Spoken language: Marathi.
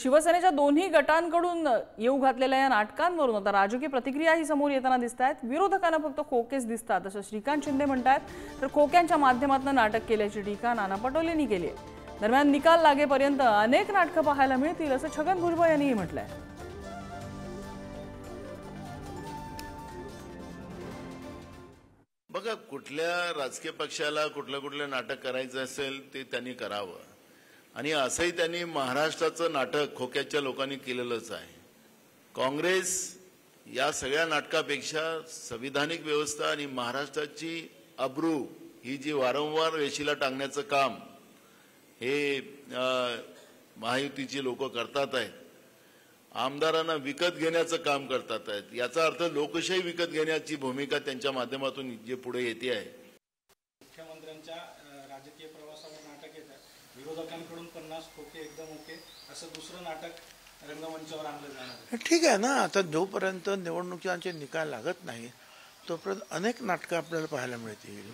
शिवसेनेच्या दोन्ही गटांकडून येऊ घातलेल्या या नाटकांवरून आता राजकीय प्रतिक्रियाही समोर येताना दिसतायत। विरोधकांना फक्त खोकेच दिसतात असं श्रीकांत शिंदे म्हणतात, तर खोक्यांच्या माध्यमातून नाटक केल्याची टीका नाना पटोलेंनी केली आहे। दरम्यान निकाल लागेपर्यंत अनेक नाटकं पाहायला मिळतील असं छगन भुजबळ यांनी म्हटलंय। बघा, कुठल्या राजकीय पक्षाला कुठलं नाटक करायचं असेल ते त्यांनी करावं, आणि असंही त्यांनी महाराष्ट्राचं नाटक खोक्याच्या लोकांनी केलेलंच आहे। काँग्रेस या सगळ्या नाटकापेक्षा संविधानिक व्यवस्था आणि महाराष्ट्राची अब्रू ही जी वारंवार वेशीला टांगण्याचं काम हे महायुतीची लोक करतात आहेत, आमदारांना विकत घेण्याचं काम करतात आहेत। याचा अर्थ लोकशाही विकत घेण्याची भूमिका त्यांच्या माध्यमातून जे पुढे येते आहे। मुख्यमंत्र्यांच्या राजकीय प्रवासावर नाटक येतं, विरोधकांकडून 50 खोके एकदम ओके असं दुसरं नाटक रंगमंचावर आणलं जाणार। ठीक आहे ना, आता जोपर्यंत निवडणुकीचे निकाल लागत नाही तोपर्यंत अनेक नाटकं आपल्याला पाहायला मिळतील।